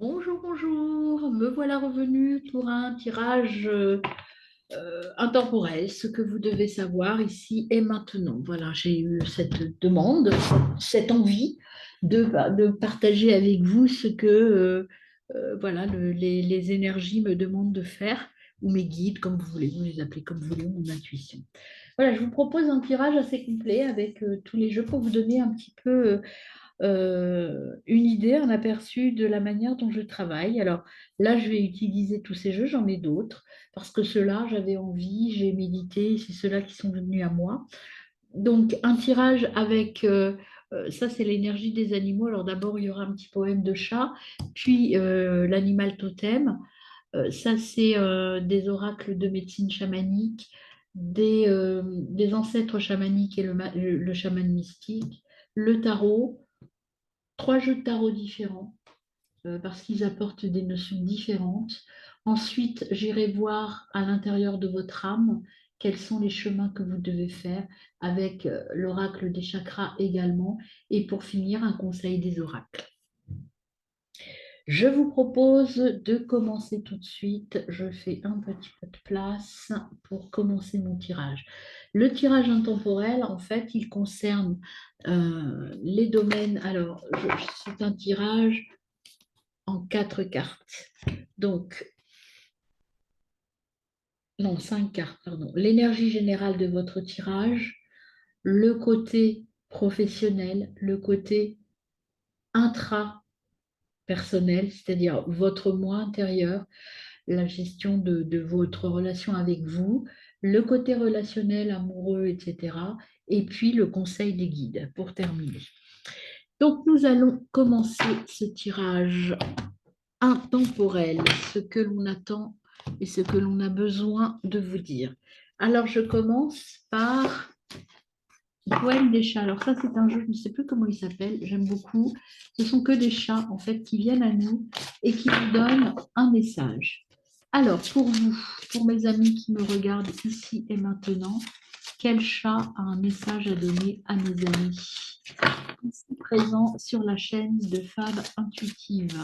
Bonjour, bonjour, me voilà revenu pour un tirage intemporel, ce que vous devez savoir ici et maintenant. Voilà, j'ai eu cette demande, cette envie de partager avec vous ce que voilà, les énergies me demandent de faire, ou mes guides, comme vous voulez, vous les appelez comme vous voulez, ou mon intuition. Voilà, je vous propose un tirage assez complet avec tous les jeux pour vous donner un petit peu une idée, un aperçu de la manière dont je travaille. Alors là, je vais utiliser tous ces jeux, j'en ai d'autres, parce que ceux-là, j'avais envie, j'ai médité, c'est ceux-là qui sont venus à moi. Donc un tirage avec, ça c'est l'énergie des animaux. Alors d'abord, il y aura un petit poème de chat, puis l'animal totem. Ça, c'est des oracles de médecine chamanique, des ancêtres chamaniques et le chaman mystique, le tarot, trois jeux de tarot différents parce qu'ils apportent des notions différentes. Ensuite, j'irai voir à l'intérieur de votre âme quels sont les chemins que vous devez faire avec l'oracle des chakras également. Et pour finir, un conseil des oracles. Je vous propose de commencer tout de suite. Je fais un petit peu de place pour commencer mon tirage. Le tirage intemporel, en fait, il concerne les domaines. Alors, c'est un tirage en quatre cartes. Donc, non, cinq cartes, pardon. L'énergie générale de votre tirage, le côté professionnel, le côté intra-personnel, c'est-à-dire votre moi intérieur, la gestion de votre relation avec vous, le côté relationnel, amoureux, etc. Et puis le conseil des guides pour terminer. Donc, nous allons commencer ce tirage intemporel, ce que l'on attend et ce que l'on a besoin de vous dire. Alors, je commence par le poème des chats. Alors ça, c'est un jeu, je ne sais plus comment il s'appelle, j'aime beaucoup. Ce sont que des chats, en fait, qui viennent à nous et qui nous donnent un message. Alors, pour vous, pour mes amis qui me regardent ici et maintenant, quel chat a un message à donner à mes amis ici présents sur la chaîne de Fab Intuitive?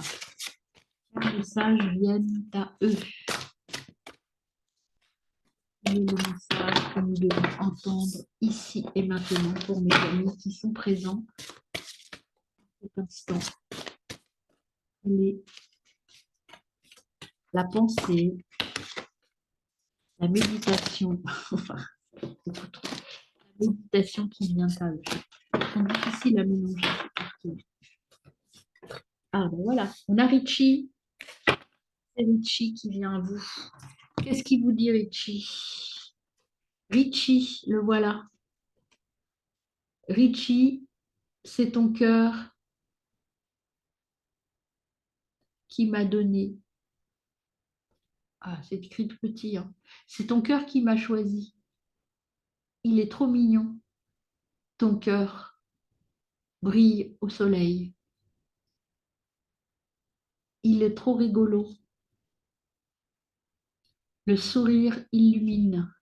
Quels messages viennent à eux? Quel est le message que nous devons entendre ici et maintenant pour mes amis qui sont présents à cet instant? Quelle est la pensée, la méditation, enfin, beaucoup trop. La méditation qui vient à eux? C'est difficile à mélanger. Ah ben voilà, on a Richie. C'est Richie qui vient à vous. Qu'est-ce qu'il vous dit, Richie? Richie, le voilà. Richie, c'est ton cœur qui m'a donné. Ah, c'est écrit de petit, hein. C'est ton cœur qui m'a choisi. Il est trop mignon. Ton cœur brille au soleil. Il est trop rigolo. Le sourire illumine.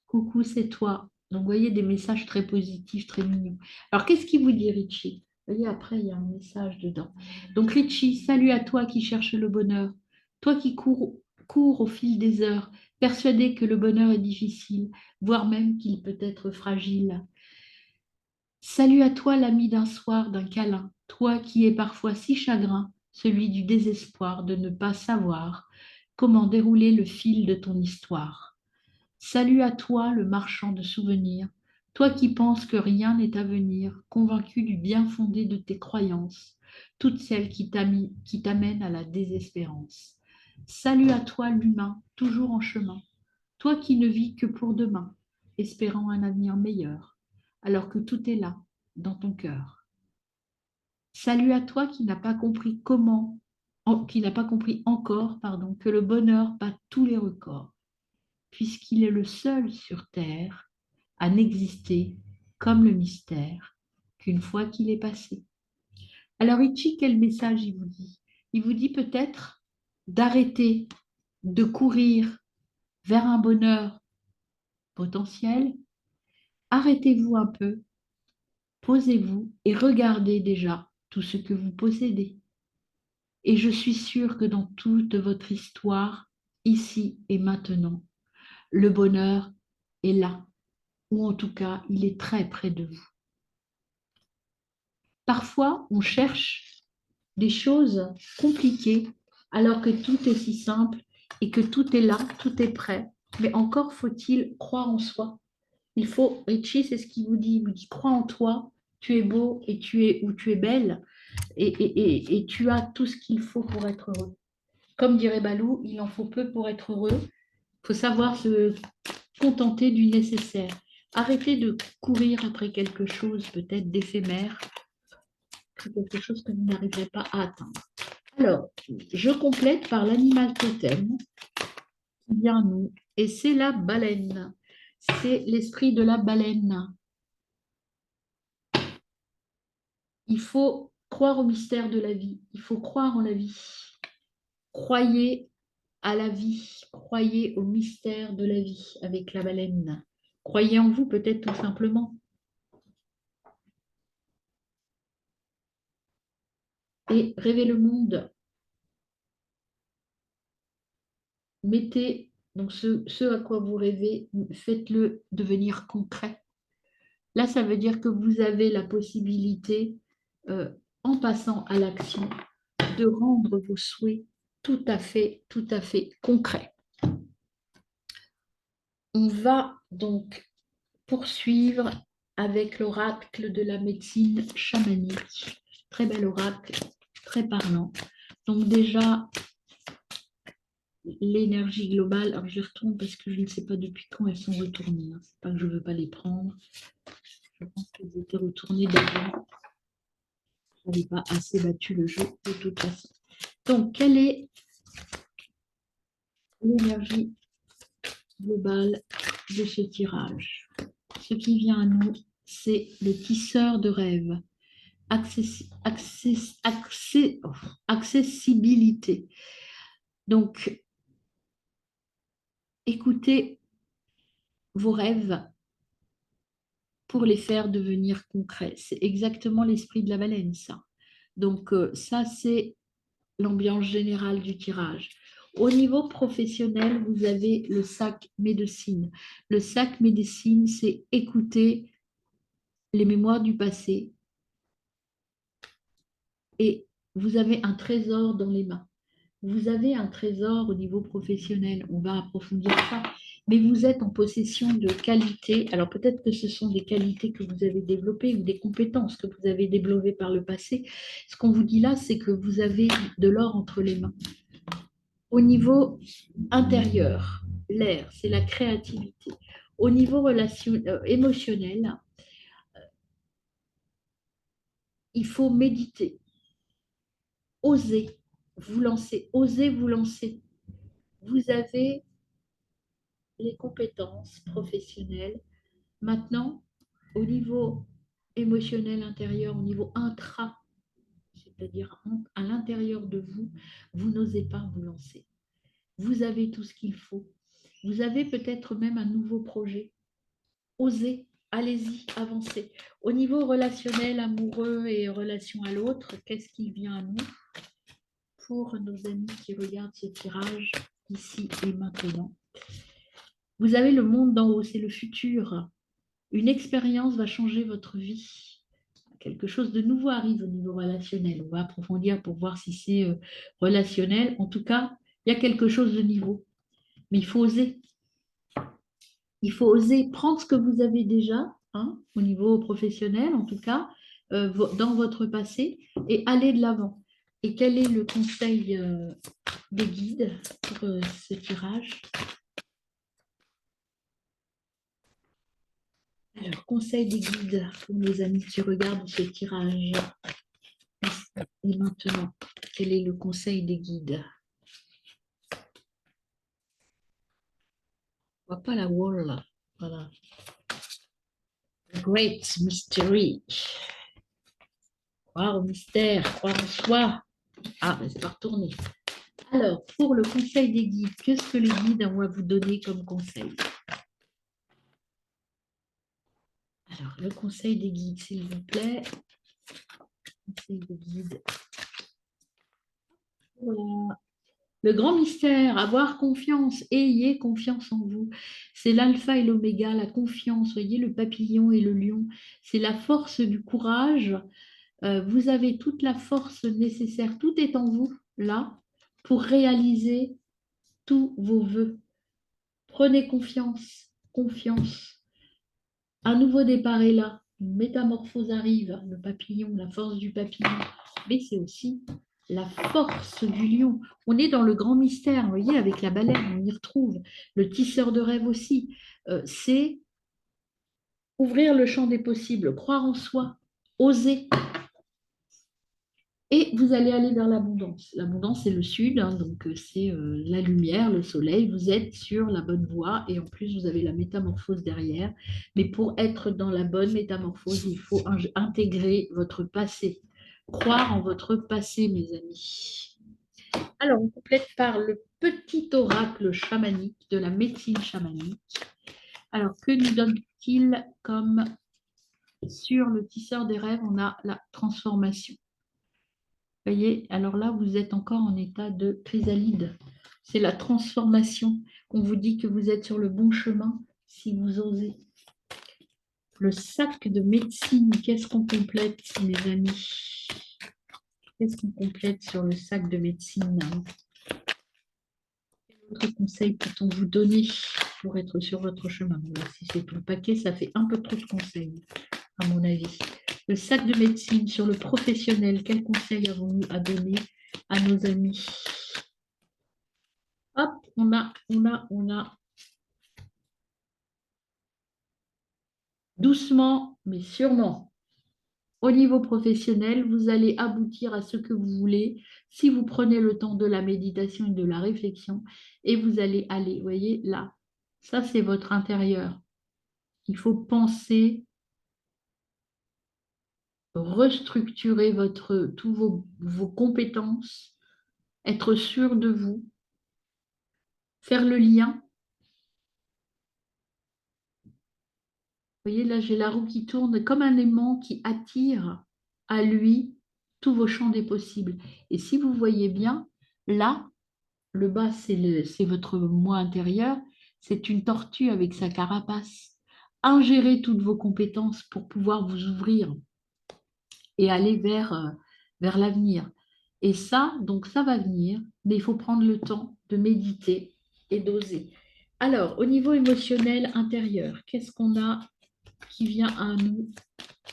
Coucou, c'est toi. Donc, vous voyez des messages très positifs, très mignons. Alors, qu'est-ce qu'il vous dit, Richie? Vous voyez, après, il y a un message dedans. Donc, Richie, salut à toi qui cherches le bonheur. Toi qui cours au fil des heures, persuadé que le bonheur est difficile, voire même qu'il peut être fragile. Salut à toi l'ami d'un soir, d'un câlin, toi qui es parfois si chagrin, celui du désespoir de ne pas savoir comment dérouler le fil de ton histoire. Salut à toi le marchand de souvenirs, toi qui penses que rien n'est à venir, convaincu du bien fondé de tes croyances, toutes celles qui t'amènent à la désespérance. Salut à toi l'humain, toujours en chemin, toi qui ne vis que pour demain, espérant un avenir meilleur, alors que tout est là, dans ton cœur. Salut à toi qui n'a pas compris qui n'a pas compris encore, pardon, que le bonheur bat tous les records, puisqu'il est le seul sur terre à n'exister comme le mystère qu'une fois qu'il est passé. Alors Ichi, quel message il vous dit? Il vous dit peut-être d'arrêter de courir vers un bonheur potentiel. Arrêtez-vous un peu posez-vous et regardez déjà tout ce que vous possédez. Et je suis sûre que dans toute votre histoire, ici et maintenant, le bonheur est là, ou en tout cas, il est très près de vous. Parfois, on cherche des choses compliquées alors que tout est si simple et que tout est là, tout est prêt. Mais encore faut-il croire en soi. Il faut, Richie, c'est ce qu'il vous dit, crois en toi, tu es beau et tu es ou tu es belle et tu as tout ce qu'il faut pour être heureux. Comme dirait Balou, il en faut peu pour être heureux. Il faut savoir se contenter du nécessaire. Arrêtez de courir après quelque chose peut-être d'éphémère, quelque chose que vous n'arriverez pas à atteindre. Alors, je complète par l'animal totem qui vient à nous, et c'est la baleine. C'est l'esprit de la baleine. Il faut croire au mystère de la vie. Il faut croire en la vie. Croyez à la vie. Croyez au mystère de la vie avec la baleine. Croyez en vous peut-être tout simplement. Et rêvez le monde. Mettez donc ce à quoi vous rêvez, faites-le devenir concret. Là, ça veut dire que vous avez la possibilité, en passant à l'action, de rendre vos souhaits tout à fait concrets. On va donc poursuivre avec l'oracle de la médecine chamanique. Très bel oracle, très parlant. Donc déjà, l'énergie globale, alors je retourne parce que je ne sais pas depuis quand elles sont retournées. Hein. C'est pas que je ne veux pas les prendre. Je pense qu'elles étaient retournées d'avant. Je n'avais pas assez battu le jeu de toute façon. Donc, quelle est l'énergie globale de ce tirage? Ce qui vient à nous, c'est le tisseur de rêves. Accessibilité. Donc, écoutez vos rêves pour les faire devenir concrets. C'est exactement l'esprit de la baleine, ça. Donc, ça, c'est l'ambiance générale du tirage. Au niveau professionnel, vous avez le sac médecine. Le sac médecine, c'est écouter les mémoires du passé et vous avez un trésor dans les mains. Vous avez un trésor au niveau professionnel, on va approfondir ça, mais vous êtes en possession de qualités. Alors peut-être que ce sont des qualités que vous avez développées ou des compétences que vous avez développées par le passé. Ce qu'on vous dit là, c'est que vous avez de l'or entre les mains. Au niveau intérieur, l'air, c'est la créativité. Au niveau émotionnel, il faut méditer, oser vous lancer, oser vous lancer. Vous avez les compétences professionnelles. Maintenant, au niveau émotionnel intérieur, au niveau intra, c'est-à-dire à l'intérieur de vous, vous n'osez pas vous lancer. Vous avez tout ce qu'il faut. Vous avez peut-être même un nouveau projet. Osez, allez-y, avancez. Au niveau relationnel, amoureux et relation à l'autre, qu'est-ce qui vient à nous pour nos amis qui regardent ce tirage ici et maintenant? Vous avez le monde d'en haut, c'est le futur. Une expérience va changer votre vie. Quelque chose de nouveau arrive au niveau relationnel. On va approfondir pour voir si c'est relationnel. En tout cas, il y a quelque chose de nouveau. Mais il faut oser. Il faut oser prendre ce que vous avez déjà, hein, au niveau professionnel en tout cas, dans votre passé, et aller de l'avant. Et quel est le conseil des guides pour ce tirage? Alors, conseil des guides pour nos amis qui regardent ce tirage. Et maintenant, quel est le conseil des guides? On voit pas la wall là. Voilà. The Great Mystery. Croire au mystère, croire en soi. Ah, mais c'est pas retourné. Alors, pour le conseil des guides, qu'est-ce que les guides vont vous donner comme conseil? Alors, le conseil des guides, s'il vous plaît. Conseil des guides. Voilà. Le grand mystère, avoir confiance, ayez confiance en vous. C'est l'alpha et l'oméga, la confiance. Voyez, le papillon et le lion, c'est la force du courage. Vous avez toute la force nécessaire, tout est en vous, là, pour réaliser tous vos vœux. Prenez confiance, confiance. Un nouveau départ est là, une métamorphose arrive, le papillon, la force du papillon, mais c'est aussi la force du lion. On est dans le grand mystère, vous voyez, avec la baleine, on y retrouve. Le tisseur de rêve aussi. C'est ouvrir le champ des possibles, croire en soi, oser. Et vous allez aller vers l'abondance. L'abondance, c'est le sud, hein, donc c'est la lumière, le soleil. Vous êtes sur la bonne voie et en plus, vous avez la métamorphose derrière. Mais pour être dans la bonne métamorphose, il faut intégrer votre passé, croire en votre passé, mes amis. Alors, on complète par le petit oracle chamanique de la médecine chamanique. Alors, que nous donne-t-il comme sur le tisseur des rêves? On a la transformation. Voyez, alors là, vous êtes encore en état de chrysalide. C'est la transformation. On vous dit que vous êtes sur le bon chemin si vous osez. Le sac de médecine, qu'est-ce qu'on complète, mes amis? Qu'est-ce qu'on complète sur le sac de médecine? Quel autre conseil peut-on vous donner pour être sur votre chemin? Voilà, si c'est tout le paquet, ça fait un peu trop de conseils, à mon avis. Le sac de médecine sur le professionnel, quel conseil avons-nous à donner à nos amis? Hop, on a. Doucement, mais sûrement. Au niveau professionnel, vous allez aboutir à ce que vous voulez si vous prenez le temps de la méditation et de la réflexion et vous allez aller, vous voyez, là. Ça, c'est votre intérieur. Il faut penser, restructurer tous vos compétences, être sûr de vous, faire le lien. Vous voyez, là, j'ai la roue qui tourne comme un aimant qui attire à lui tous vos champs des possibles. Et si vous voyez bien, là, le bas, c'est votre moi intérieur. C'est une tortue avec sa carapace. Ingérez toutes vos compétences pour pouvoir vous ouvrir et aller vers l'avenir. Et ça, donc ça va venir, mais il faut prendre le temps de méditer et d'oser. Alors, au niveau émotionnel intérieur, qu'est-ce qu'on a qui vient à nous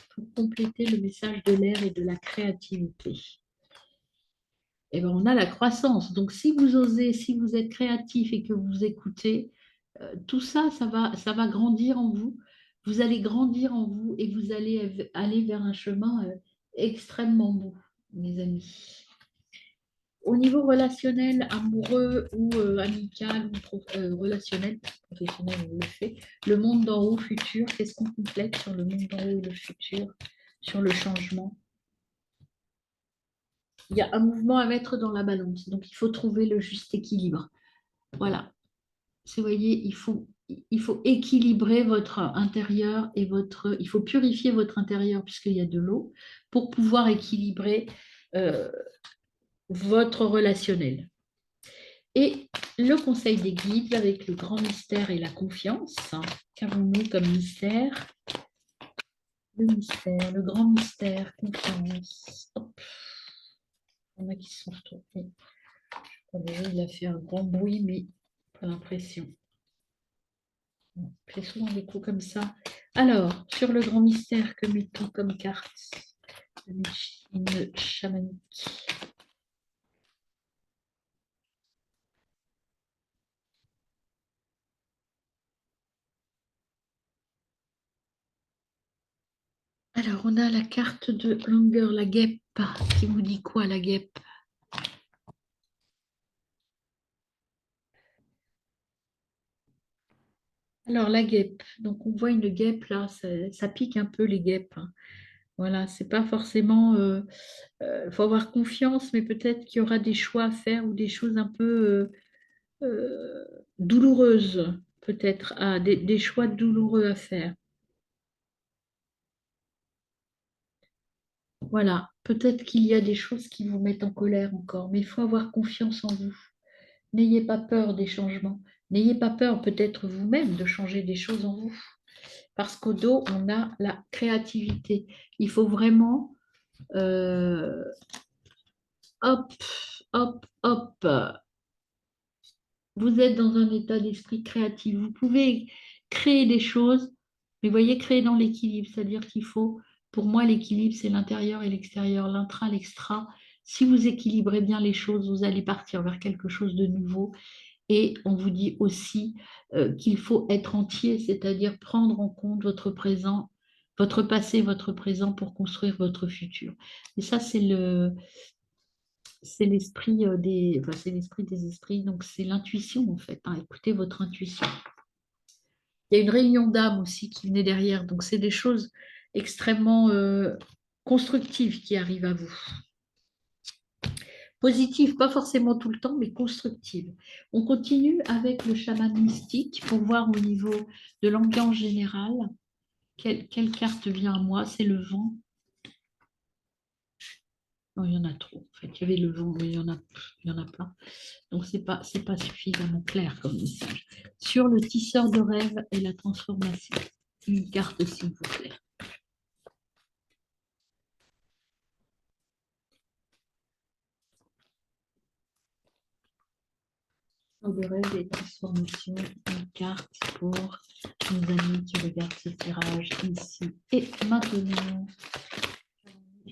pour compléter le message de l'air et de la créativité? Eh ben, on a la croissance. Donc, si vous osez, si vous êtes créatif et que vous écoutez, tout ça, ça va grandir en vous. Vous allez grandir en vous et vous allez aller vers un chemin extrêmement beau, mes amis. Au niveau relationnel, amoureux ou amical, ou relationnel, professionnel, on le fait. Le monde d'en haut, futur, qu'est-ce qu'on complète sur le monde d'en haut et le futur, sur le changement? Il y a un mouvement à mettre dans la balance, donc il faut trouver le juste équilibre. Voilà. Vous voyez, il faut équilibrer votre intérieur et il faut purifier votre intérieur puisqu'il y a de l'eau pour pouvoir équilibrer euh, votre relationnel. Et le conseil des guides avec le grand mystère et la confiance. Qu'avons-nous comme mystère? Le mystère, le grand mystère, confiance. Hop. Il y en a qui sont retournés. Il a fait un grand bruit, mais pas l'impression. On fait souvent des coups comme ça. Alors, sur le grand mystère, que mettons comme carte de médecine chamanique? Alors, on a la carte de Langer, la guêpe, qui vous dit quoi, la guêpe? Alors, la guêpe. Donc, on voit une guêpe là, ça pique un peu les guêpes, hein. Voilà, c'est pas forcément. Il faut avoir confiance, mais peut-être qu'il y aura des choix à faire ou des choses un peu douloureuses, peut-être, des choix douloureux à faire. Voilà, peut-être qu'il y a des choses qui vous mettent en colère encore, mais il faut avoir confiance en vous. N'ayez pas peur des changements. N'ayez pas peur peut-être vous-même de changer des choses en vous. Parce qu'au dos, on a la créativité. Il faut vraiment, euh, hop, hop, hop, vous êtes dans un état d'esprit créatif. Vous pouvez créer des choses, mais voyez, créer dans l'équilibre. C'est-à-dire qu'il faut, pour moi, l'équilibre, c'est l'intérieur et l'extérieur, l'intra, l'extra. Si vous équilibrez bien les choses, vous allez partir vers quelque chose de nouveau. Et on vous dit aussi qu'il faut être entier, c'est-à-dire prendre en compte votre présent, votre passé, votre présent pour construire votre futur. Et ça, c'est l'esprit enfin, c'est l'esprit des esprits, donc c'est l'intuition en fait, hein. Écoutez votre intuition. Il y a une réunion d'âme aussi qui venait derrière, donc c'est des choses extrêmement constructives qui arrivent à vous. Positives, pas forcément tout le temps, mais constructives. On continue avec le chaman mystique pour voir au niveau de l'ambiance générale quelle carte vient à moi. C'est le vent. Non, il y en a trop. En fait, il y avait le vent, mais il y en a plein. Donc, c'est pas suffisamment clair comme message. Sur le tisseur de rêve et la transformation. Une carte, s'il vous plaît. Tisseur de rêve et transformation. Une carte pour nos amis qui regardent ce tirage ici et maintenant.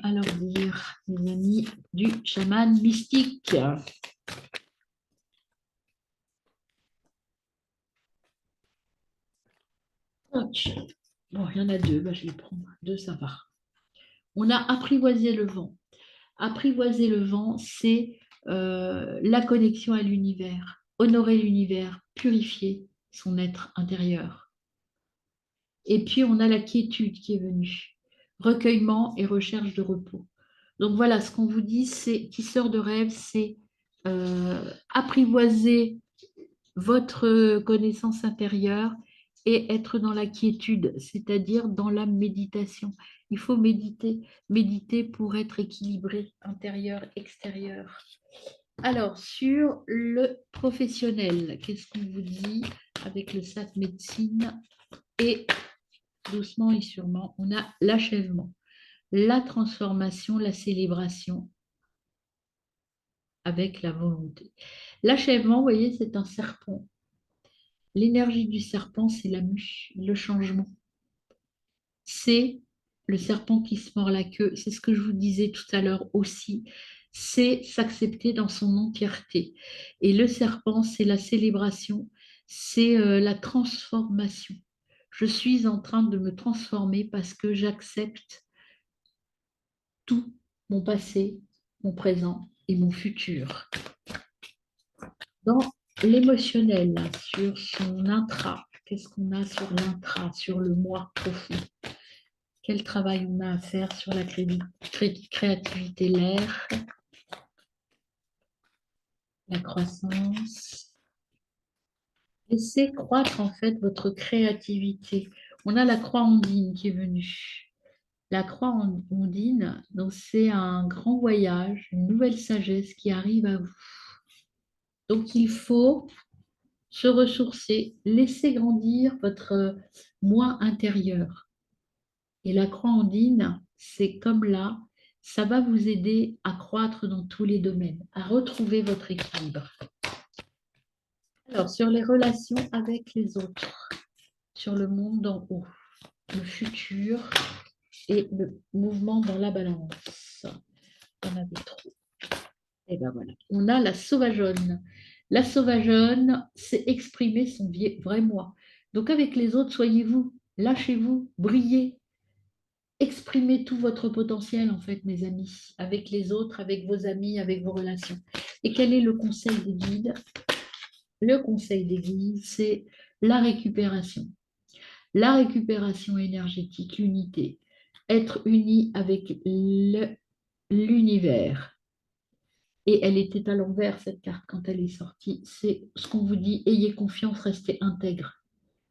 Alors dire, les amis du chaman mystique. Ok. Bon, il y en a deux, bah, je vais prendre deux, ça va. On a apprivoisé le vent. Apprivoiser le vent, c'est la connexion à l'univers, honorer l'univers, purifier son être intérieur. Et puis, on a la quiétude qui est venue, recueillement et recherche de repos. Donc voilà, ce qu'on vous dit, c'est tisseur de rêve, c'est apprivoiser votre connaissance intérieure et être dans la quiétude, c'est-à-dire dans la méditation. Il faut méditer, méditer pour être équilibré, intérieur, extérieur. Alors, sur le professionnel, qu'est-ce qu'on vous dit avec le sac médecine? Et doucement et sûrement, on a l'achèvement, la transformation, la célébration avec la volonté. L'achèvement, vous voyez, c'est un serpent. L'énergie du serpent, c'est la mue, le changement. C'est le serpent qui se mord la queue. C'est ce que je vous disais tout à l'heure aussi. C'est s'accepter dans son entièreté. Et le serpent, c'est la célébration, c'est la transformation. Je suis en train de me transformer parce que j'accepte tout, mon passé, mon présent et mon futur. Dans l'émotionnel, sur son intra, qu'est-ce qu'on a sur l'intra, sur le moi profond? Quel travail on a à faire sur la créativité, l'air, la croissance? Laissez croître en fait votre créativité. On a la croix ondine qui est venue. La croix ondine, donc c'est un grand voyage, une nouvelle sagesse qui arrive à vous. Donc il faut se ressourcer, laisser grandir votre moi intérieur. Et la croix andine, c'est comme là, ça va vous aider à croître dans tous les domaines, à retrouver votre équilibre. Alors, sur les relations avec les autres, sur le monde d'en haut, le futur et le mouvement dans la balance. On avait trop. Et ben voilà. On a la sauvageonne. La sauvageonne, c'est exprimer son vrai moi. Donc avec les autres, soyez vous, lâchez-vous, brillez, exprimez tout votre potentiel, en fait, mes amis, avec les autres, avec vos amis, avec vos relations. Et quel est le conseil des guides? Le conseil des guides, c'est la récupération. La récupération énergétique, l'unité. Être uni avec l'univers. Et elle était à l'envers, cette carte, quand elle est sortie. C'est ce qu'on vous dit, ayez confiance, restez intègre.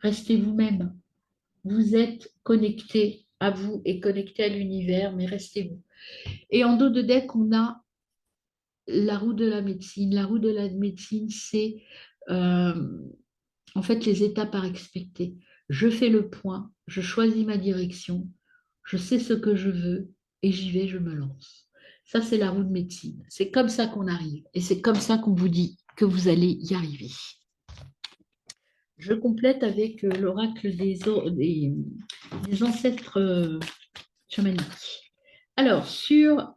Restez vous-même. Vous êtes connecté à vous et connecté à l'univers, mais restez vous. Et en dos de deck, on a la roue de la médecine. La roue de la médecine, c'est euh, en fait les étapes à respecter. Je fais le point, je choisis ma direction, je sais ce que je veux et j'y vais, je me lance. Ça, c'est la roue de médecine. C'est comme ça qu'on arrive et c'est comme ça qu'on vous dit que vous allez y arriver. Je complète avec l'oracle des ancêtres chamaniques. Alors, sur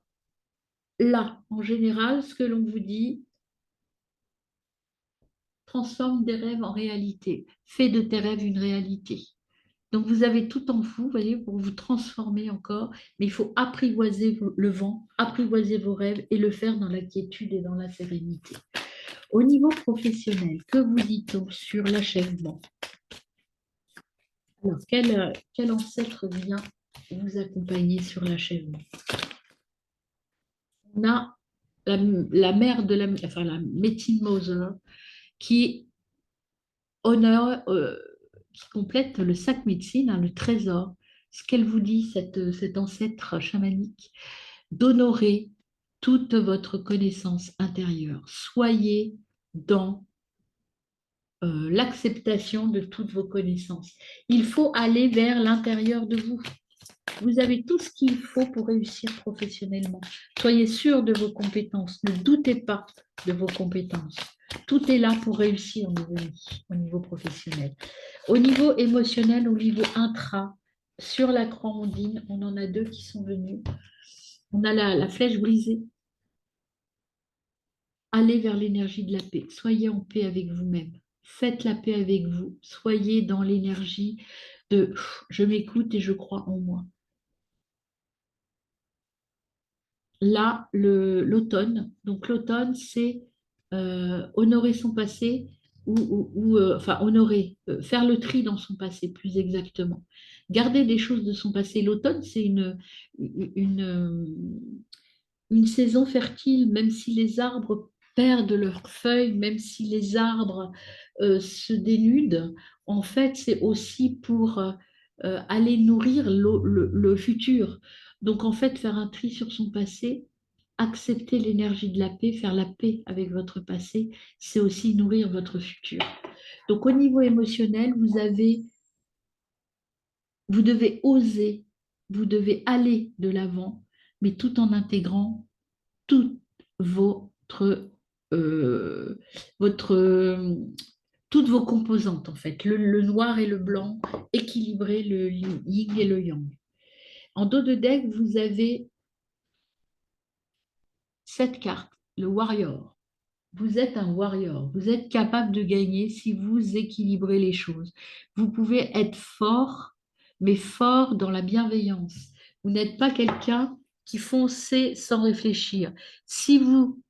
là, en général, ce que l'on vous dit, transforme des rêves en réalité. Fais de tes rêves une réalité. Donc, vous avez tout en vous, voyez, pour vous transformer encore, mais il faut apprivoiser le vent, apprivoiser vos rêves et le faire dans la quiétude et dans la sérénité. Au niveau professionnel, que vous dit-on sur l'achèvement? Alors, quel ancêtre vient vous accompagner sur l'achèvement? On a la mère de enfin, la Métine Mother qui honore, qui complète le sac médecine, hein, le trésor. Ce qu'elle vous dit, cet ancêtre chamanique, d'honorer toute votre connaissance intérieure. Soyez dans l'acceptation de toutes vos connaissances. Il faut aller vers l'intérieur de vous. Vous avez tout ce qu'il faut pour réussir professionnellement. Soyez sûr de vos compétences. Ne doutez pas de vos compétences. Tout est là pour réussir au niveau professionnel. Au niveau émotionnel, au niveau intra, sur la croix ondine, on en a deux qui sont venus. On a la flèche brisée. Allez vers l'énergie de la paix. Soyez en paix avec vous-même. Faites la paix avec vous. Soyez dans l'énergie de je m'écoute et je crois en moi. Là, l'automne. Donc l'automne, c'est honorer son passé enfin honorer, faire le tri dans son passé plus exactement. Garder des choses de son passé. L'automne, c'est une, une saison fertile, même si les arbres perdent leurs feuilles, même si les arbres se dénudent, en fait, c'est aussi pour aller nourrir le futur. Donc, en fait, faire un tri sur son passé, accepter l'énergie de la paix, faire la paix avec votre passé, c'est aussi nourrir votre futur. Donc, au niveau émotionnel, vous devez oser, vous devez aller de l'avant, mais tout en intégrant toute euh, votre, toutes vos composantes, en fait, le noir et le blanc, équilibrer le yin et le yang. En dos de deck, vous avez cette carte, le warrior. Vous êtes un warrior, vous êtes capable de gagner si vous équilibrez les choses. Vous pouvez être fort, mais fort dans la bienveillance. Vous n'êtes pas quelqu'un qui fonçait sans réfléchir. Si vous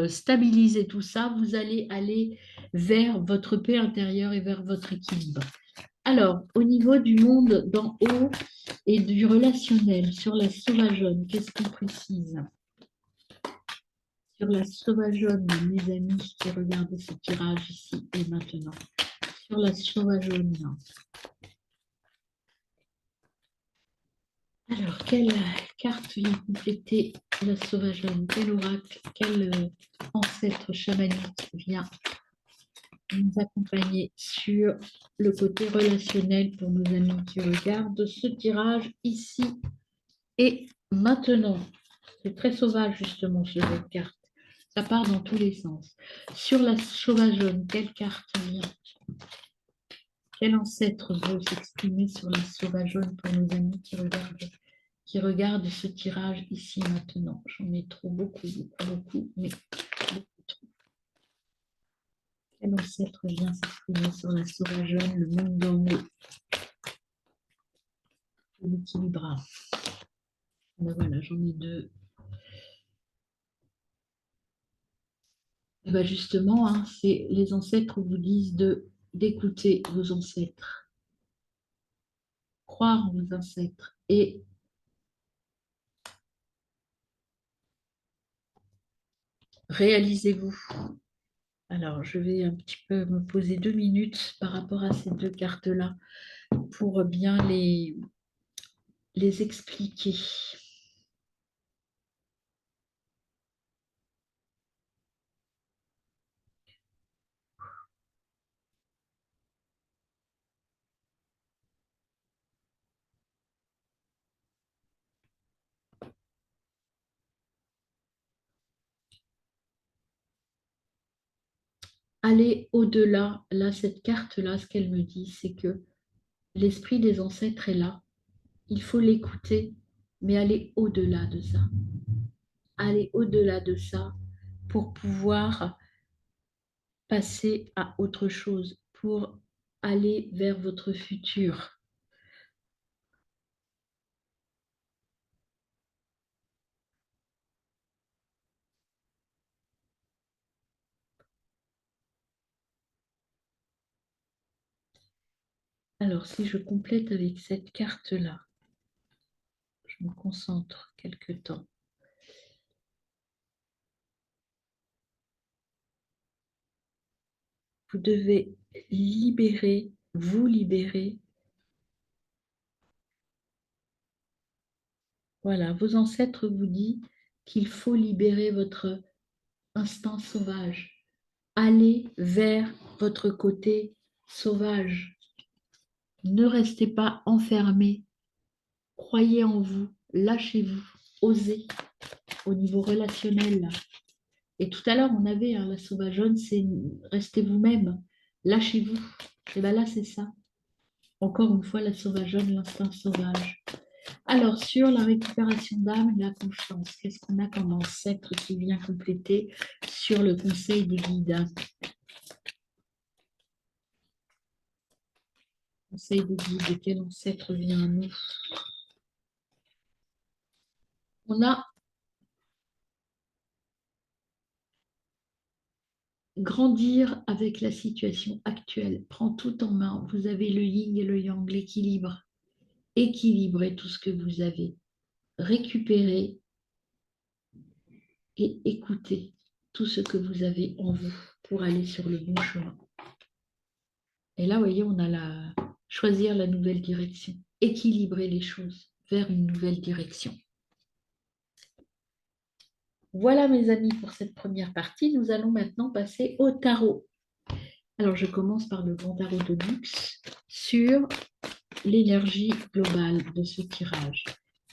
stabiliser tout ça, vous allez aller vers votre paix intérieure et vers votre équilibre. Alors, au niveau du monde d'en haut et du relationnel, sur la sauvageonne, qu'est-ce qu'on précise? Sur la sauvageonne, mes amis qui regardent ce tirage ici et maintenant. Sur la sauvageonne. Alors, quelle carte vient compléter la sauvageonne? Quel oracle, quel ancêtre chamanique vient nous accompagner sur le côté relationnel pour nos amis qui regardent ce tirage ici et maintenant? C'est très sauvage justement sur cette carte. Ça part dans tous les sens. Sur la sauvageonne, quelle carte vient? Quel ancêtre veut s'exprimer sur la sauvageonne pour nos amis qui regardent ce tirage ici et maintenant? J'en ai trop, beaucoup, mais beaucoup trop. Quel ancêtre vient s'exprimer sur la sauvageonne, le monde d'en haut? L'équilibre. Ben voilà, j'en ai deux. Et ben justement, hein, c'est les ancêtres vous disent d'écouter vos ancêtres, croire en vos ancêtres et réalisez-vous. Alors, je vais un petit peu me poser 2 minutes par rapport à ces deux cartes-là pour bien les expliquer. Aller au-delà. Là, cette carte-là, ce qu'elle me dit, c'est que l'esprit des ancêtres est là. Il faut l'écouter, mais aller au-delà de ça. Aller au-delà de ça pour pouvoir passer à autre chose, pour aller vers votre futur. Alors, si je complète avec cette carte-là, je me concentre quelque temps. Vous devez libérer, vous libérer. Voilà, vos ancêtres vous disent qu'il faut libérer votre instinct sauvage. Allez vers votre côté sauvage. Ne restez pas enfermé. Croyez en vous, lâchez-vous, osez au niveau relationnel. Et tout à l'heure, on avait la sauvageonne, c'est restez vous-même, lâchez-vous. Et bien là, c'est ça. Encore une fois, la sauvageonne, l'instinct sauvage. Alors, sur la récupération d'âme et la confiance, qu'est-ce qu'on a comme ancêtre qui vient compléter sur le conseil des guides? Conseil des guides, quel ancêtre vient à nous? On a grandir avec la situation actuelle. Prends tout en main. Vous avez le yin et le yang, l'équilibre. Équilibrez tout ce que vous avez. Récupérez et écoutez tout ce que vous avez en vous pour aller sur le bon chemin. Et là, vous voyez, on a choisir la nouvelle direction. Équilibrer les choses vers une nouvelle direction. Voilà mes amis pour cette première partie. Nous allons maintenant passer au tarot. Alors je commence par le grand tarot de luxe sur l'énergie globale de ce tirage.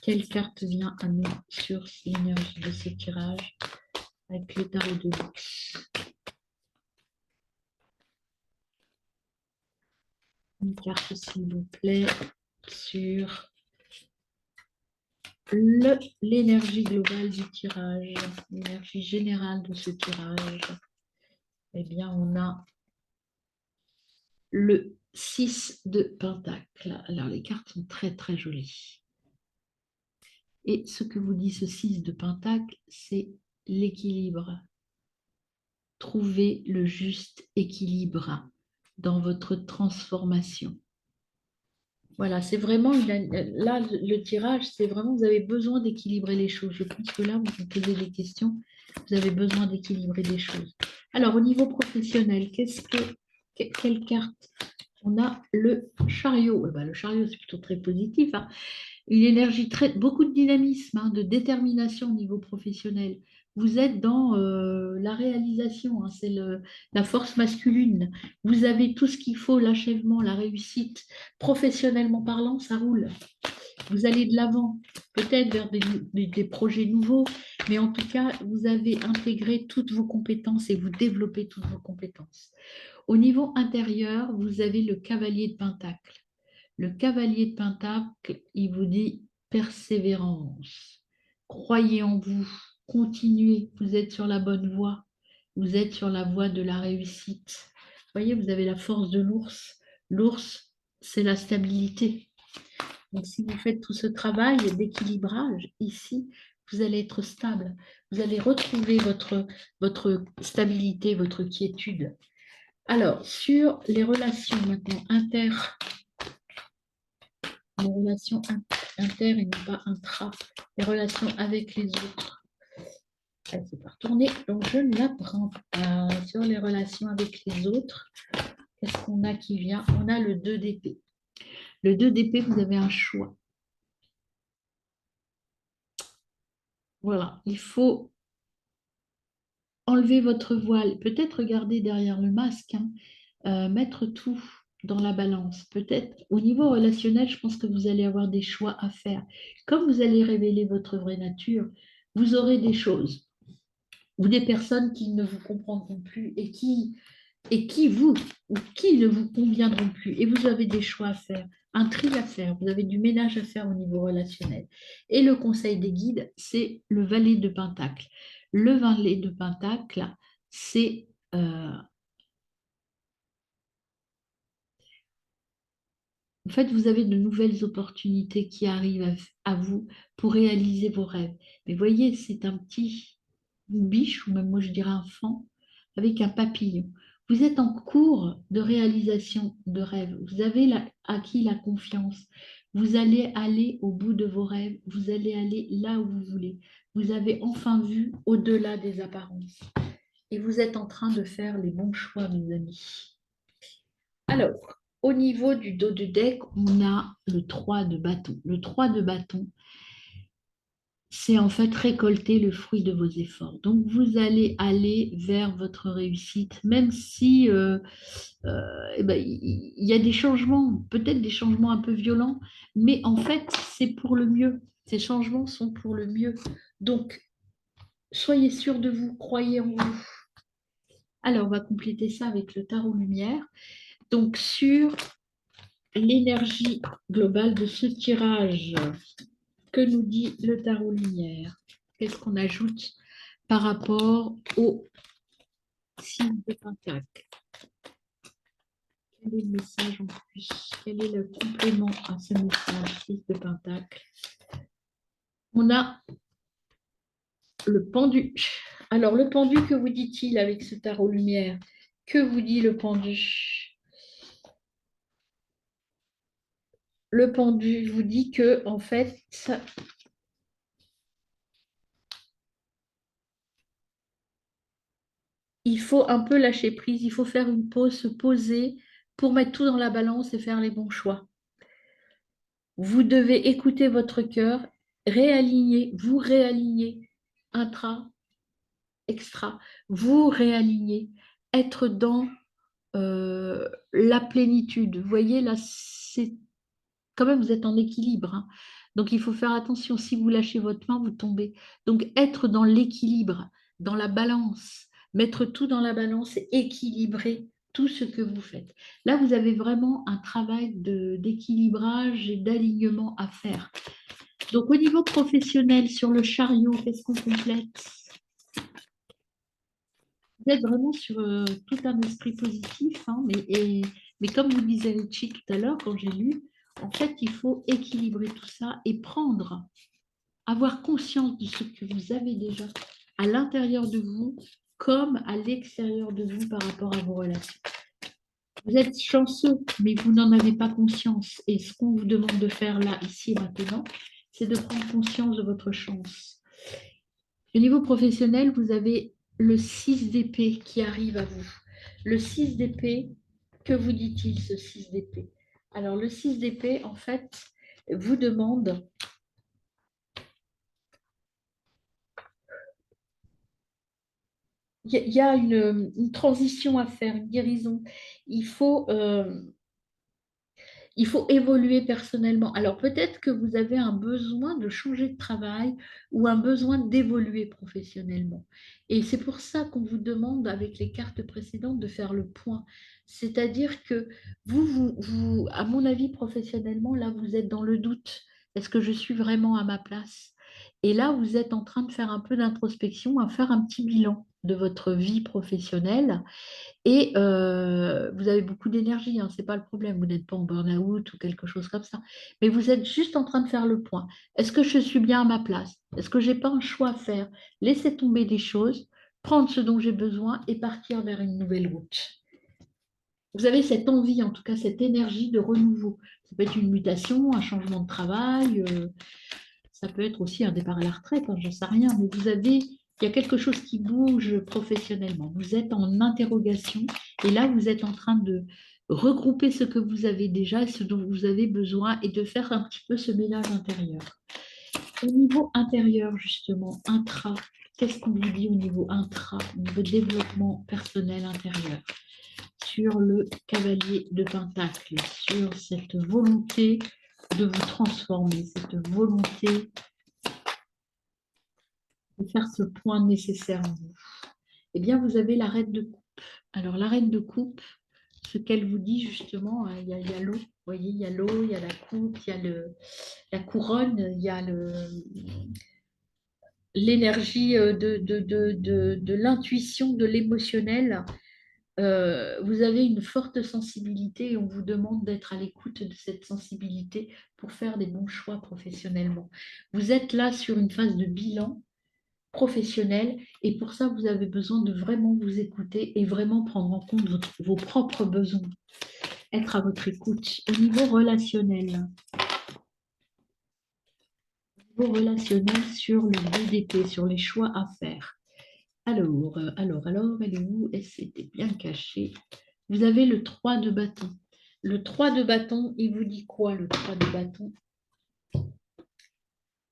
Quelle carte vient à nous sur l'énergie de ce tirage avec le tarot de luxe? Une carte s'il vous plaît sur l'énergie globale du tirage, l'énergie générale de ce tirage. Eh bien, on a le 6 de Pentacle. Alors, les cartes sont très, très jolies. Et ce que vous dit ce 6 de Pentacle, c'est l'équilibre. Trouvez le juste équilibre dans votre transformation. Voilà, c'est vraiment, là, le tirage, c'est vraiment, vous avez besoin d'équilibrer les choses. Je pense que là, vous vous posez des questions, vous avez besoin d'équilibrer des choses. Alors, au niveau professionnel, quelle carte? On a le chariot. Eh ben, le chariot, c'est plutôt très positif, hein. Une énergie, beaucoup de dynamisme, hein, de détermination au niveau professionnel. Vous êtes dans la réalisation, hein, c'est la force masculine. Vous avez tout ce qu'il faut, l'achèvement, la réussite. Professionnellement parlant, ça roule. Vous allez de l'avant, peut-être vers des projets nouveaux, mais en tout cas, vous avez intégré toutes vos compétences et vous développez toutes vos compétences. Au niveau intérieur, vous avez le cavalier de Pentacle. Le cavalier de Pentacle, il vous dit persévérance. Croyez en vous, continuez, vous êtes sur la bonne voie, vous êtes sur la voie de la réussite. Vous voyez, vous avez la force de l'ours. L'ours, c'est la stabilité. Donc, si vous faites tout ce travail d'équilibrage ici, vous allez être stable. Vous allez retrouver votre stabilité, votre quiétude. Alors, sur les relations maintenant les relations inter et non pas intra, les relations avec les autres. Elle s'est pas retournée, donc je ne la prends pas. Sur les relations avec les autres, qu'est-ce qu'on a qui vient? On a le 2 d'épée. Le 2 d'épée, vous avez un choix. Voilà, il faut enlever votre voile, peut-être regarder derrière le masque, hein, mettre tout dans la balance. Peut-être au niveau relationnel, je pense que vous allez avoir des choix à faire. Comme vous allez révéler votre vraie nature, vous aurez des choses ou des personnes qui ne vous comprendront plus ou qui ne vous conviendront plus. Et vous avez des choix à faire, un tri à faire, vous avez du ménage à faire au niveau relationnel. Et le conseil des guides, c'est le valet de Pentacle. Le valet de Pentacle, c'est en fait, vous avez de nouvelles opportunités qui arrivent à vous pour réaliser vos rêves. Mais voyez, c'est un petit une biche, ou même moi je dirais un fan, avec un papillon. Vous êtes en cours de réalisation de rêves. Vous avez acquis la confiance. Vous allez aller au bout de vos rêves. Vous allez aller là où vous voulez. Vous avez enfin vu au-delà des apparences. Et vous êtes en train de faire les bons choix, mes amis. Alors, au niveau du dos du deck, on a le 3 de bâton. Le 3 de bâton, c'est en fait récolter le fruit de vos efforts. Donc, vous allez aller vers votre réussite, même si eh ben, il y a des changements, peut-être des changements un peu violents, mais en fait, c'est pour le mieux. Ces changements sont pour le mieux. Donc, soyez sûr de vous, croyez en vous. Alors, on va compléter ça avec le tarot lumière. Donc, sur l'énergie globale de ce tirage, que nous dit le tarot lumière? Qu'est-ce qu'on ajoute par rapport au signe de Pentacle? Quel est le message en plus? Quel est le complément à ce message, 6 de Pentacle? On a le pendu. Alors, le pendu, que vous dit-il avec ce tarot lumière? Que vous dit le pendu? Le pendu vous dit que, en fait, il faut un peu lâcher prise, il faut faire une pause, se poser pour mettre tout dans la balance et faire les bons choix. Vous devez écouter votre cœur, réaligner, vous réaligner, intra, extra, vous réaligner, être dans la plénitude. Vous voyez, là, c'est quand même, vous êtes en équilibre, hein. Donc, il faut faire attention. Si vous lâchez votre main, vous tombez. Donc, être dans l'équilibre, dans la balance, mettre tout dans la balance et équilibrer tout ce que vous faites. Là, vous avez vraiment un travail d'équilibrage et d'alignement à faire. Donc, au niveau professionnel, sur le chariot, qu'est-ce qu'on complète? Vous êtes vraiment sur tout un esprit positif, hein, mais comme vous disait Richie tout à l'heure, quand j'ai lu, en fait, il faut équilibrer tout ça et avoir conscience de ce que vous avez déjà à l'intérieur de vous comme à l'extérieur de vous par rapport à vos relations. Vous êtes chanceux, mais vous n'en avez pas conscience. Et ce qu'on vous demande de faire là, ici et maintenant, c'est de prendre conscience de votre chance. Au niveau professionnel, vous avez le 6 d'épée qui arrive à vous. Le 6 d'épée, que vous dit-il ce 6 d'épée? Alors le 6 d'épée, en fait, vous demande, il y a une transition à faire, une guérison. Il faut, euh, il faut évoluer personnellement. Alors peut-être que vous avez un besoin de changer de travail ou un besoin d'évoluer professionnellement. Et c'est pour ça qu'on vous demande, avec les cartes précédentes, de faire le point. C'est-à-dire que à mon avis, professionnellement, là, vous êtes dans le doute. Est-ce que je suis vraiment à ma place? Et là, vous êtes en train de faire un peu d'introspection, à faire un petit bilan de votre vie professionnelle et vous avez beaucoup d'énergie, hein, c'est pas le problème. Vous n'êtes pas en burn-out ou quelque chose comme ça. Mais vous êtes juste en train de faire le point. Est-ce que je suis bien à ma place? Est-ce que j'ai pas un choix à faire? Laisser tomber des choses, prendre ce dont j'ai besoin et partir vers une nouvelle route. Vous avez cette envie, en tout cas cette énergie de renouveau. Ça peut être une mutation, un changement de travail, ça peut être aussi un départ à la retraite, hein, j'en sais rien, mais il y a quelque chose qui bouge professionnellement. Vous êtes en interrogation et là, vous êtes en train de regrouper ce que vous avez déjà et ce dont vous avez besoin et de faire un petit peu ce ménage intérieur. Au niveau intérieur, justement, intra, qu'est-ce qu'on vous dit au niveau intra, au niveau développement personnel intérieur, sur le cavalier de Pentacle, sur cette volonté de vous transformer, cette volonté de faire ce point nécessaire en vous? Eh bien, vous avez la reine de coupe. Alors, la reine de coupe, ce qu'elle vous dit justement, il y a l'eau, vous voyez, il y a l'eau, il y a la coupe, il y a la couronne, il y a l'énergie de l'intuition, de l'émotionnel. Vous avez une forte sensibilité et on vous demande d'être à l'écoute de cette sensibilité pour faire des bons choix professionnellement. Vous êtes là sur une phase de bilan professionnel et pour ça, vous avez besoin de vraiment vous écouter et vraiment prendre en compte vos propres besoins, être à votre écoute. Au niveau relationnel, sur le DDP, sur les choix à faire. Alors, elle est où? Elle s'était bien cachée. Vous avez le 3 de bâton. Le 3 de bâton, il vous dit quoi, le 3 de bâton?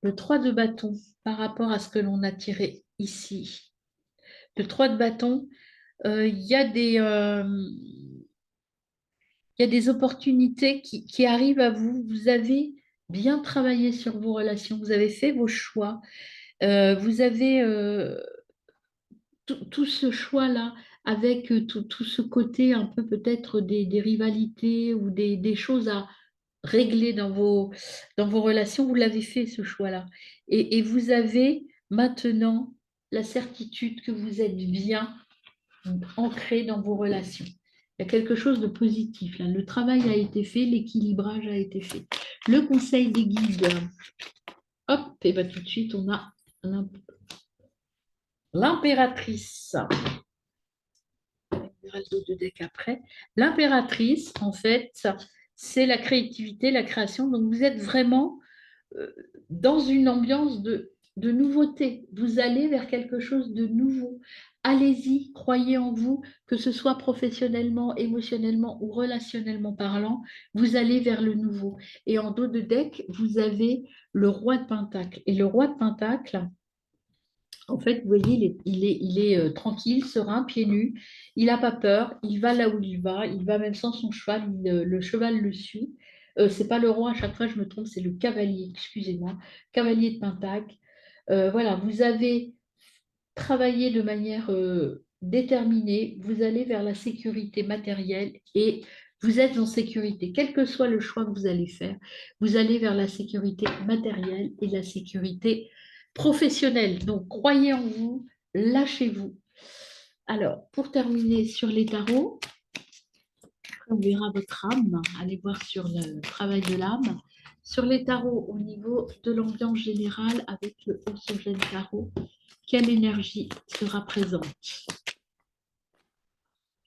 Le 3 de bâton, par rapport à ce que l'on a tiré ici. Le 3 de bâton, il y a des opportunités qui arrivent à vous. Vous avez bien travaillé sur vos relations, vous avez fait vos choix, vous avez tout ce choix-là avec tout ce côté un peu peut-être des rivalités ou des choses à régler dans vos relations, vous l'avez fait ce choix-là. Et vous avez maintenant la certitude que vous êtes bien ancré dans vos relations. Il y a quelque chose de positif là. Le travail a été fait, l'équilibrage a été fait. Le conseil des guides, hop, et bien tout de suite, on a l'impératrice. On verra le dos de deck après. L'impératrice, en fait, c'est la créativité, la création. Donc, vous êtes vraiment dans une ambiance de nouveauté. Vous allez vers quelque chose de nouveau. Allez-y, croyez en vous, que ce soit professionnellement, émotionnellement ou relationnellement parlant, vous allez vers le nouveau. Et en dos de deck, vous avez le roi de Pentacle. Et le roi de Pentacle, en fait, vous voyez, il est tranquille, serein, pieds nus. Il n'a pas peur. Il va là où il va. Il va même sans son cheval. Le cheval le suit. C'est pas le roi, à chaque fois je me trompe, c'est le cavalier, excusez-moi. Cavalier de Pentacle. Voilà, vous avez travaillé de manière déterminée. Vous allez vers la sécurité matérielle et vous êtes en sécurité. Quel que soit le choix que vous allez faire, vous allez vers la sécurité matérielle et la sécurité professionnelle. Donc, croyez en vous, lâchez-vous. Alors, pour terminer sur les tarots, on verra votre âme. Allez voir sur le travail de l'âme. Sur les tarots, au niveau de l'ambiance générale, avec le Osogène Tarot, quelle énergie sera présente?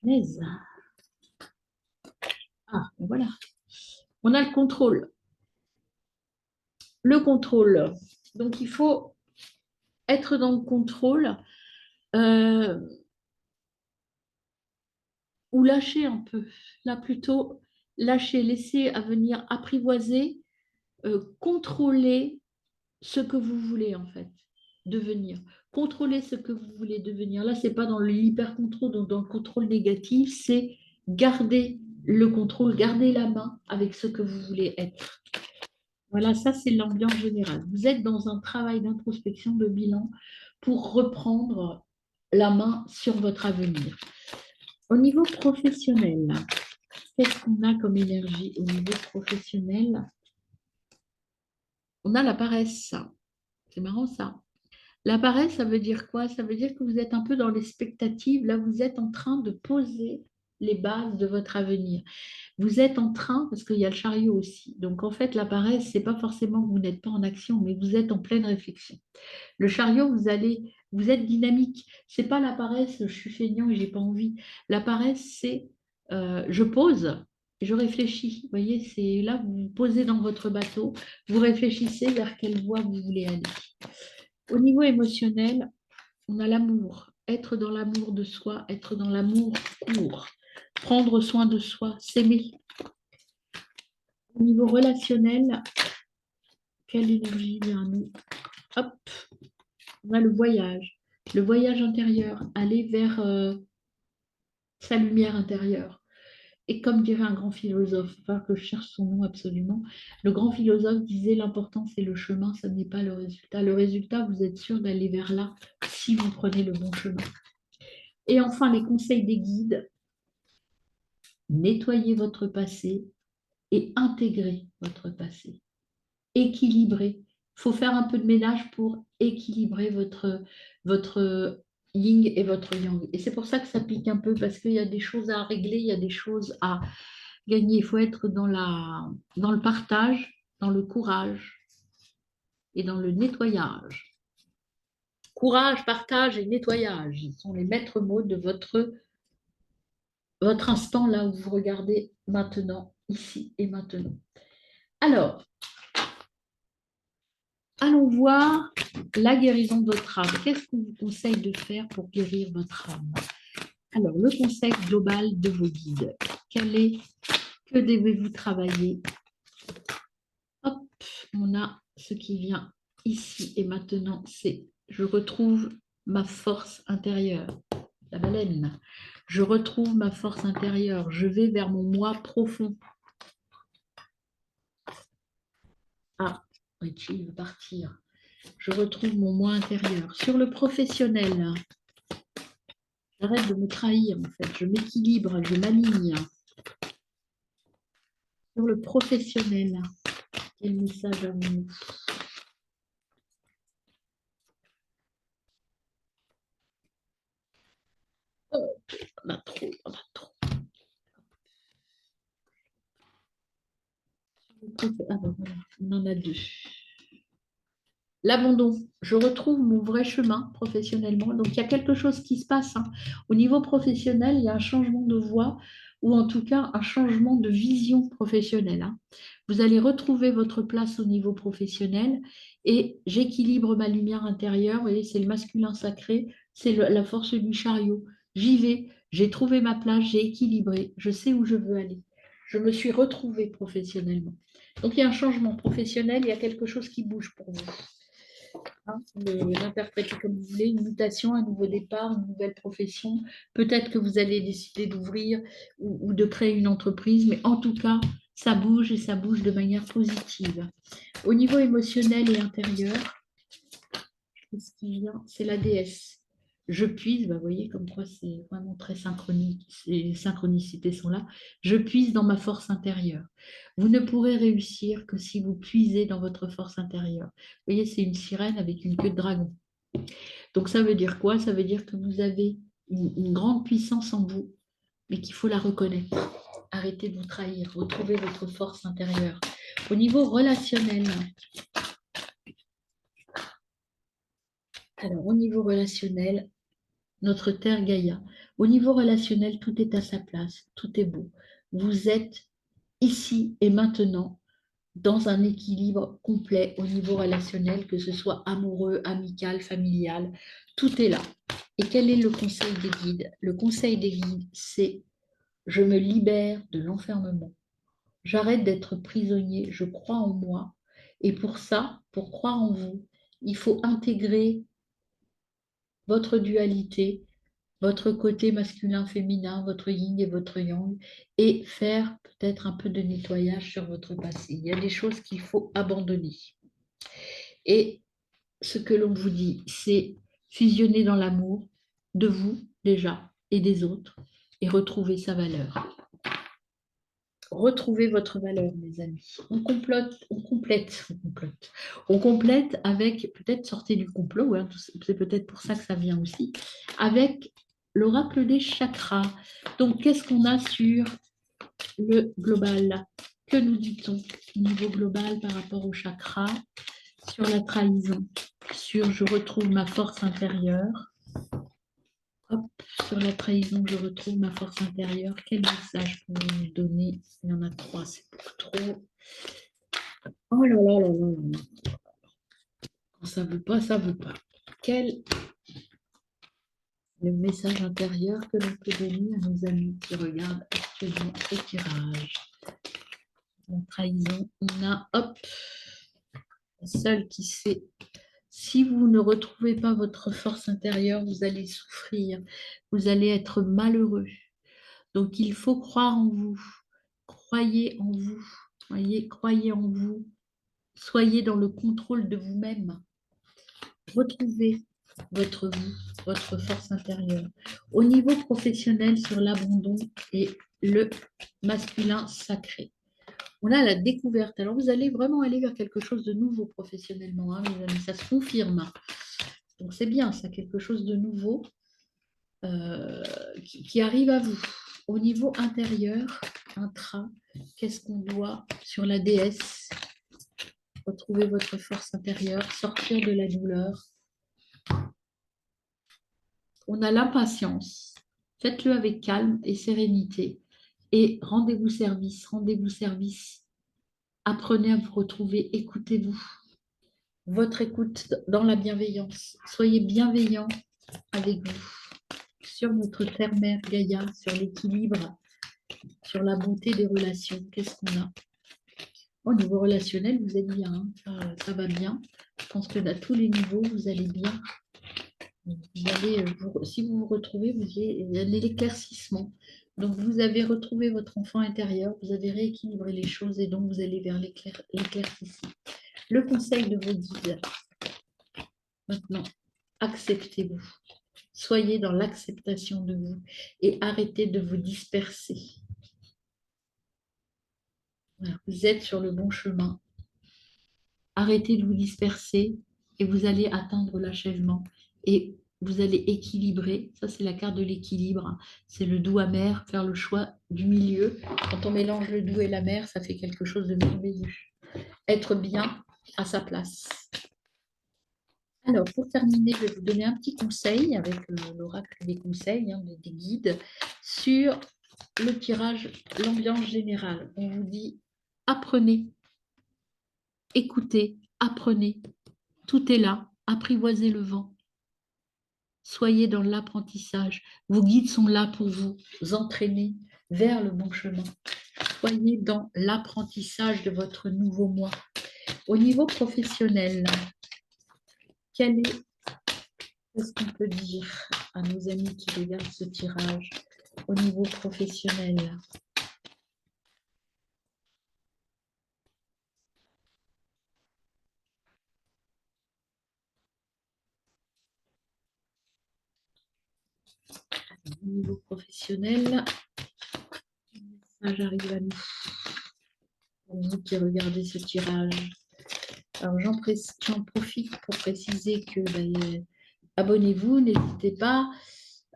Punaise. Ah, voilà. On a le contrôle. Le contrôle. Donc, il faut être dans le contrôle euh, ou lâcher un peu. Là, plutôt, lâcher, laisser à venir apprivoiser, contrôler ce que vous voulez, en fait, devenir. Contrôler ce que vous voulez devenir. Là, c'est pas dans l'hyper-contrôle, donc dans le contrôle négatif, c'est garder le contrôle, garder la main avec ce que vous voulez être. Voilà, ça c'est l'ambiance générale. Vous êtes dans un travail d'introspection, de bilan pour reprendre la main sur votre avenir. Au niveau professionnel, qu'est-ce qu'on a comme énergie au niveau professionnel? On a la paresse. C'est marrant ça. La paresse, ça veut dire quoi? Ça veut dire que vous êtes un peu dans l'expectative. Là, vous êtes en train de poser les bases de votre avenir. Vous êtes en train, parce qu'il y a le chariot aussi. Donc, en fait, la paresse, c'est pas forcément que vous n'êtes pas en action, mais vous êtes en pleine réflexion. Le chariot, vous êtes dynamique. C'est pas la paresse, je suis feignant et j'ai pas envie. La paresse, c'est je pose, je réfléchis. Vous voyez, c'est là, vous vous posez dans votre bateau, vous réfléchissez vers quelle voie vous voulez aller. Au niveau émotionnel, on a l'amour. Être dans l'amour de soi, être dans l'amour court. Prendre soin de soi, s'aimer. Au niveau relationnel, Quelle énergie vient à nous? Hop, on a le voyage intérieur, aller vers sa lumière intérieure. Et comme dirait un grand philosophe, enfin que je cherche son nom absolument, le grand philosophe disait l'important c'est le chemin, ça n'est pas le résultat. Le résultat, vous êtes sûr d'aller vers là si vous prenez le bon chemin. Et enfin, les conseils des guides, nettoyez votre passé et intégrez votre passé. Équilibrez. Il faut faire un peu de ménage pour équilibrer votre yin et votre yang. Et c'est pour ça que ça pique un peu, parce qu'il y a des choses à régler, il y a des choses à gagner. Il faut être dans le partage, dans le courage et dans le nettoyage. Courage, partage et nettoyage, ils sont les maîtres mots de votre instant là où vous regardez maintenant, ici et maintenant. Alors, allons voir la guérison de votre âme. Qu'est-ce qu'on vous conseille de faire pour guérir votre âme? Alors, le conseil global de vos guides. Que devez-vous travailler? Hop, on a ce qui vient ici et maintenant, c'est je retrouve ma force intérieure. La baleine. Je retrouve ma force intérieure. Je vais vers mon moi profond. Ah, Richie veut partir. Je retrouve mon moi intérieur. Sur le professionnel, j'arrête de me trahir en fait. Je m'équilibre, je m'aligne. Sur le professionnel, quel message avons-nous? Oh, on a trop, on a trop. Ah ben voilà, on en a deux. L'abandon, je retrouve mon vrai chemin professionnellement. Donc, il y a quelque chose qui se passe, hein. Au niveau professionnel, il y a un changement de voie ou en tout cas un changement de vision professionnelle, hein. Vous allez retrouver votre place au niveau professionnel et j'équilibre ma lumière intérieure. Vous voyez, c'est le masculin sacré, c'est la force du chariot. J'y vais, j'ai trouvé ma place, j'ai équilibré, je sais où je veux aller. Je me suis retrouvée professionnellement. Donc, il y a un changement professionnel, il y a quelque chose qui bouge pour vous. Hein, l'interpréter comme vous voulez, une mutation, un nouveau départ, une nouvelle profession. Peut-être que vous allez décider d'ouvrir ou de créer une entreprise, mais en tout cas, ça bouge et ça bouge de manière positive. Au niveau émotionnel et intérieur, qu'est-ce qui vient? C'est la déesse. Je puise, bah, vous voyez comme quoi c'est vraiment très synchronique, les synchronicités sont là. Je puise dans ma force intérieure. Vous ne pourrez réussir que si vous puisez dans votre force intérieure. Vous voyez, c'est une sirène avec une queue de dragon. Donc ça veut dire quoi? Ça veut dire que vous avez une grande puissance en vous, mais qu'il faut la reconnaître. Arrêtez de vous trahir, retrouvez votre force intérieure. Au niveau relationnel, alors au niveau relationnel, notre terre Gaïa, au niveau relationnel, tout est à sa place, tout est beau. Vous êtes ici et maintenant dans un équilibre complet au niveau relationnel, que ce soit amoureux, amical, familial, tout est là. Et quel est le conseil des guides? Le conseil des guides, c'est je me libère de l'enfermement. J'arrête d'être prisonnier, je crois en moi. Et pour ça, pour croire en vous, il faut intégrer votre dualité, votre côté masculin-féminin, votre yin et votre yang, et faire peut-être un peu de nettoyage sur votre passé. Il y a des choses qu'il faut abandonner. Et ce que l'on vous dit, c'est fusionner dans l'amour de vous déjà et des autres et retrouver sa valeur. Retrouvez votre valeur, mes amis. On complète avec, peut-être sortez du complot, hein, c'est peut-être pour ça que ça vient aussi, avec l'oracle des chakras. Donc, qu'est-ce qu'on a sur le global? Que nous dit-on au niveau global par rapport au chakra? Sur la trahison, sur je retrouve ma force intérieure. Hop, sur la trahison, je retrouve ma force intérieure. Quel message pouvez-vous nous donner? Il y en a trois, c'est pour trop. Oh là là là là là là. Quand ça ne veut pas, ça ne veut pas. Quel est le message intérieur que l'on peut donner à nos amis qui regardent actuellement ce tirage? La trahison, on a, hop, la seule qui sait. Si vous ne retrouvez pas votre force intérieure, vous allez souffrir, vous allez être malheureux. Donc, il faut croire en vous. Croyez en vous. Voyez, croyez en vous. Soyez dans le contrôle de vous-même. Retrouvez votre vous, votre force intérieure. Au niveau professionnel, sur l'abandon et le masculin sacré. On a la découverte. Alors, vous allez vraiment aller vers quelque chose de nouveau professionnellement, hein, mes amis. Ça se confirme. Donc, c'est bien, ça, quelque chose de nouveau qui arrive à vous. Au niveau intérieur, intra, qu'est-ce qu'on doit sur la déesse? Retrouver votre force intérieure, sortir de la douleur. On a l'impatience. Faites-le avec calme et sérénité. Et rendez-vous service, rendez-vous service. Apprenez à vous retrouver, écoutez-vous. Votre écoute dans la bienveillance. Soyez bienveillant avec vous. Sur notre terre-mère Gaïa, sur l'équilibre, sur la beauté des relations. Qu'est-ce qu'on a? Au niveau relationnel, vous êtes bien, hein. Ça va bien. Je pense que à tous les niveaux, vous allez bien. Vous allez, si vous vous retrouvez, vous y il y a l'éclaircissement. Donc, vous avez retrouvé votre enfant intérieur, vous avez rééquilibré les choses et donc vous allez vers l'éclaircissement. Le conseil de vos guides. Maintenant, acceptez-vous. Soyez dans l'acceptation de vous et arrêtez de vous disperser. Voilà, vous êtes sur le bon chemin. Arrêtez de vous disperser et vous allez atteindre l'achèvement. Et vous allez équilibrer. Ça, c'est la carte de l'équilibre. C'est le doux amer, faire le choix du milieu. Quand on mélange le doux et l'amer, ça fait quelque chose de merveilleux. Être bien à sa place. Alors, pour terminer, je vais vous donner un petit conseil avec l'oracle des conseils, hein, des guides, sur le tirage, l'ambiance générale. On vous dit, apprenez, écoutez, apprenez. Tout est là. Apprivoisez le vent. Soyez dans l'apprentissage. Vos guides sont là pour vous entraîner vers le bon chemin. Soyez dans l'apprentissage de votre nouveau moi. Au niveau professionnel, qu'est-ce qu'on peut dire à nos amis qui regardent ce tirage au niveau professionnel? Au niveau professionnel, ça j'arrive à nous. Pour vous qui regardez ce tirage. Alors j'en profite pour préciser que abonnez-vous, n'hésitez pas.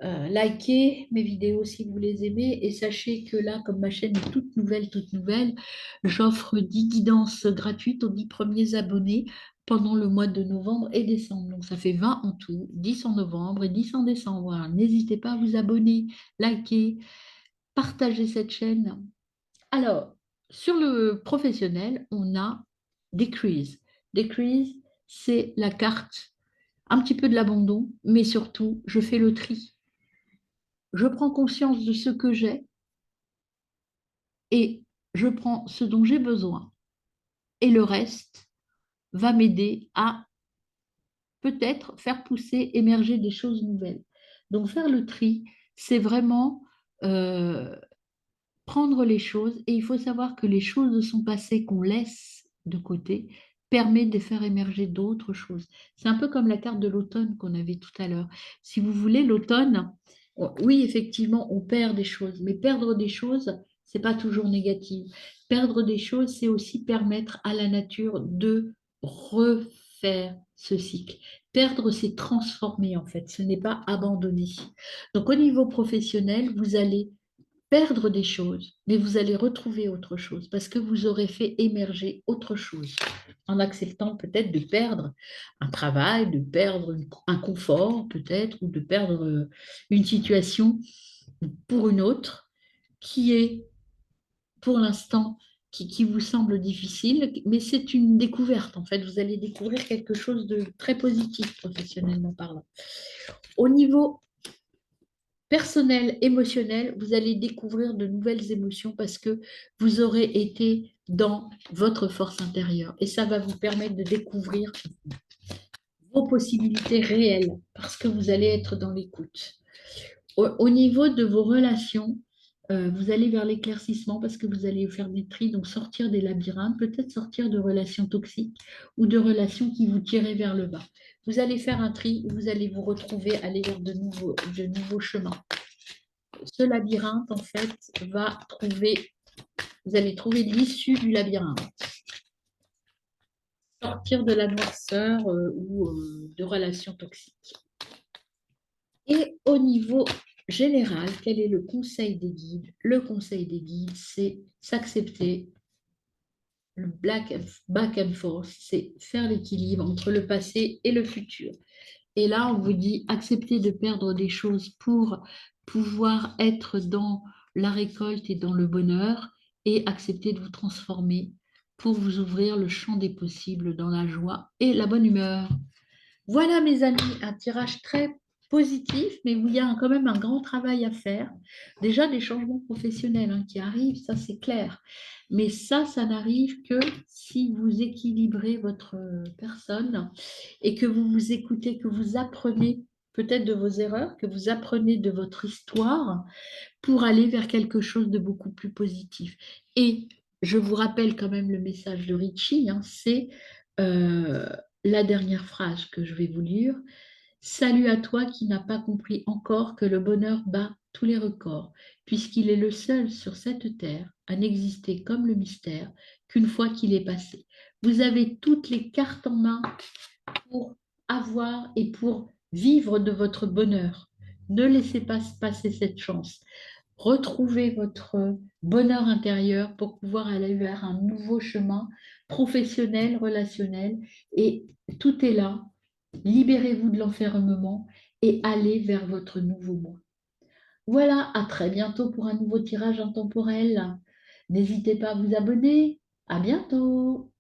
Likez mes vidéos si vous les aimez et sachez que là, comme ma chaîne est toute nouvelle, j'offre 10 guidances gratuites aux 10 premiers abonnés pendant le mois de novembre et décembre. Donc ça fait 20 en tout, 10 en novembre et 10 en décembre. Alors, n'hésitez pas à vous abonner, liker, partager cette chaîne. Alors, sur le professionnel, on a Decrease. Decrease, c'est la carte un petit peu de l'abandon, mais surtout, je fais le tri. Je prends conscience de ce que j'ai et je prends ce dont j'ai besoin. Et le reste va m'aider à peut-être faire pousser, émerger des choses nouvelles. Donc faire le tri, c'est vraiment prendre les choses et il faut savoir que les choses de son passé qu'on laisse de côté permet de faire émerger d'autres choses. C'est un peu comme la carte de l'automne qu'on avait tout à l'heure. Si vous voulez, l'automne, oui, effectivement, on perd des choses, mais perdre des choses, c'est pas toujours négatif. Perdre des choses, c'est aussi permettre à la nature de refaire ce cycle. Perdre, c'est transformer en fait, ce n'est pas abandonner. Donc au niveau professionnel, vous allez perdre des choses, mais vous allez retrouver autre chose parce que vous aurez fait émerger autre chose en acceptant peut-être de perdre un travail, de perdre un confort peut-être ou de perdre une situation pour une autre qui est pour l'instant qui vous semble difficile, mais c'est une découverte en fait. Vous allez découvrir quelque chose de très positif professionnellement parlant. Au niveau personnel, émotionnel, vous allez découvrir de nouvelles émotions parce que vous aurez été dans votre force intérieure. Et ça va vous permettre de découvrir vos possibilités réelles parce que vous allez être dans l'écoute. Au niveau de vos relations, vous allez vers l'éclaircissement parce que vous allez faire des tris, donc sortir des labyrinthes, peut-être sortir de relations toxiques ou de relations qui vous tiraient vers le bas. Vous allez faire un tri, vous allez vous retrouver, aller vers de nouveaux chemins. Ce labyrinthe, en fait, vous allez trouver l'issue du labyrinthe. Sortir de la noirceur ou de relations toxiques. Et au niveau général, quel est le conseil des guides? Le conseil des guides, c'est s'accepter. Le back and forth, c'est faire l'équilibre entre le passé et le futur. Et là, on vous dit accepter de perdre des choses pour pouvoir être dans la récolte et dans le bonheur et accepter de vous transformer pour vous ouvrir le champ des possibles dans la joie et la bonne humeur. Voilà, mes amis, un tirage très positif, mais où il y a quand même un grand travail à faire. Déjà, des changements professionnels qui arrivent, ça c'est clair. Mais ça n'arrive que si vous équilibrez votre personne et que vous vous écoutez, que vous apprenez peut-être de vos erreurs, que vous apprenez de votre histoire pour aller vers quelque chose de beaucoup plus positif. Et je vous rappelle quand même le message de Richie, c'est euh, la dernière phrase que je vais vous lire. Salut à toi qui n'as pas compris encore que le bonheur bat tous les records, puisqu'il est le seul sur cette terre à n'exister comme le mystère qu'une fois qu'il est passé. Vous avez toutes les cartes en main pour avoir et pour vivre de votre bonheur. Ne laissez pas passer cette chance. Retrouvez votre bonheur intérieur pour pouvoir aller vers un nouveau chemin professionnel, relationnel. Et tout est là. Libérez-vous de l'enfermement et allez vers votre nouveau moi. Voilà, à très bientôt pour un nouveau tirage intemporel. N'hésitez pas à vous abonner. À bientôt.